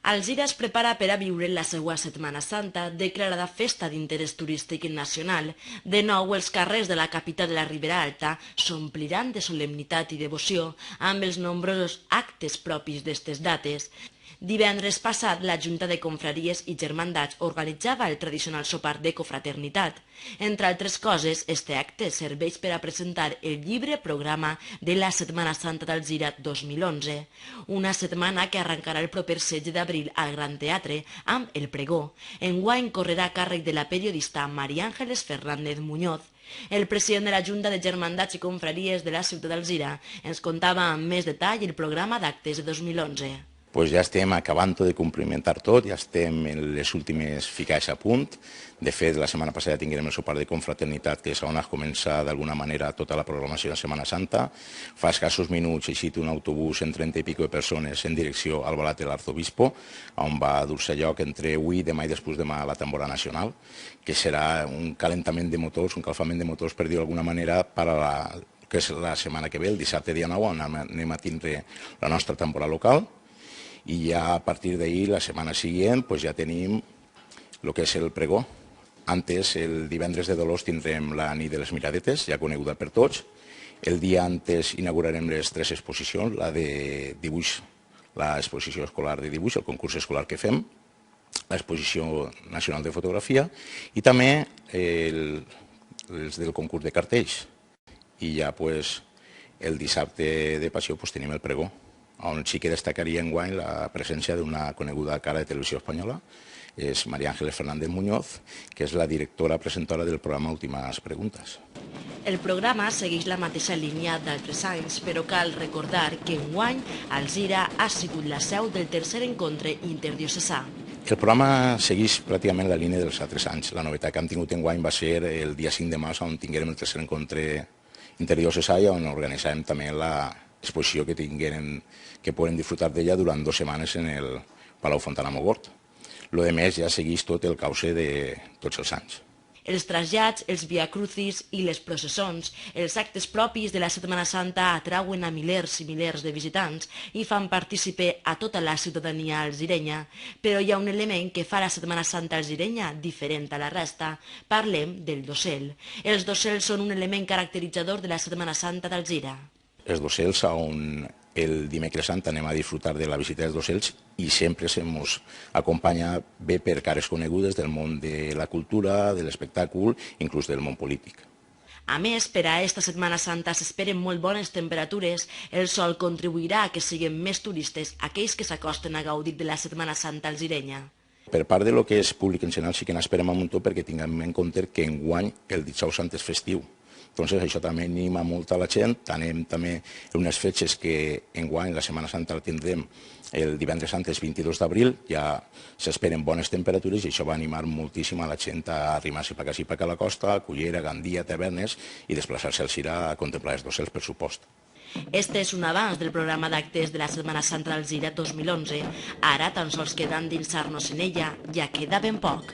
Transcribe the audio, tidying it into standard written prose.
Alzira es prepara per a viure la seva Setmana Santa, declarada festa d'interès turístic nacional. De nou, els carrers de la capital de la Ribera Alta s'ompliran de solemnitat i devoció amb els nombrosos actes propis d'estes dates. Divendres passat, la Junta de Confraries i Germandats organitzava el tradicional sopar de confraternitat. Entre altres coses, este acte serveix per a presentar el llibre programa de la Setmana Santa d'Alzira 2011, una setmana que arrencarà el proper 16 d'abril al Gran Teatre amb El Pregó. Enguany correrà a càrrec de la periodista María Ángeles Fernández Muñoz. El president de la Junta de Germandats i Confraries de la ciutat d'Alzira ens contava amb més detall el programa d'actes de 2011. Pues ja estem acabant de complimentar tot, ja estem en les últimes ficades a punt. De fet, la setmana passada tinguem el sopar de confraternitat, que és on es comença d'alguna manera tota la programació de Setmana Santa. Fa escassos minuts ha eixit un autobús amb 30 i pico de persones en direcció al Balat de l'Arzobispo, on va dur-se lloc entre avui, demà i després demà la Tambora Nacional, que serà un calentament de motors, un calfament de motors, per dir-ho d'alguna manera, per a que és la setmana que ve, el dissabte dia 9, on anem a tindre la nostra temporada local. I ja a partir d'ahir, la setmana següent, ja tenim el que és el pregó. Antes, el divendres de Dolors, tindrem la nit de les miradetes, ja coneguda per tots. El dia antes inaugurarem les 3 exposicions, la de dibuix, l'exposició escolar de dibuix, el concurs escolar que fem, l'exposició nacional de fotografia i també els del concurs de cartells. I ja el dissabte de Passió tenim el pregó, on sí que destacaria enguany la presència d'una coneguda cara de televisió espanyola, és María Ángeles Fernández Muñoz, que és la directora presentadora del programa Últimes Preguntes. El programa segueix la mateixa línia d'altres anys, però cal recordar que enguany Alzira ha sigut la seu del tercer encontre interdiocesà. El programa segueix pràcticament la línia dels altres anys. La novetat que hem tingut enguany va ser el dia 5 de març, on tinguérem el tercer encontre interdiocesà i on organitzàvem també l'exposició que poden disfrutar d'ella durant 2 setmanes en el Palau Fontana Mogort. Lo de més ja segueix tot el cauce de tots els anys. Els trasllats, els viacrucis i les processons, els actes propis de la Setmana Santa atrauen a milers i milers de visitants i fan partícipe a tota la ciutadania alzirenya. Però hi ha un element que fa la Setmana Santa alzirenya diferent a la resta. Parlem del dossel. Els dossels són un element caracteritzador de la Setmana Santa d'Alzira. Els docels, on el dimecres sant anem a disfrutar de la visita dels docels i sempre se'ns acompanya bé per cares conegudes del món de la cultura, de l'espectacle, inclús del món polític. A més, per a esta Setmana Santa s'esperen molt bones temperatures. El sol contribuirà a que siguin més turistes aquells que s'acosten a gaudir de la Setmana Santa alzirenya. Per part de lo que és públic en general sí que n'esperem un muntó perquè tinguem en compte que enguany el dijous sant és festiu. Entonces això també anima molt a la gent. Tenim també unes fetges que enguany la Setmana Santa la tindrem el divendres sant, el 22 d'abril, ja s'esperen bones temperatures i això va animar moltíssim a la gent a arrimar-se per acá a la costa, a Cullera, Gandia, Tavernes i desplaçar-se al Cira a contemplar els dossels, per supost. Este és un avanç del programa d'actes de la Setmana Santa d'Alzira 2011. Ara tan sols queda endinsar-nos en ella, ja queda ben poc.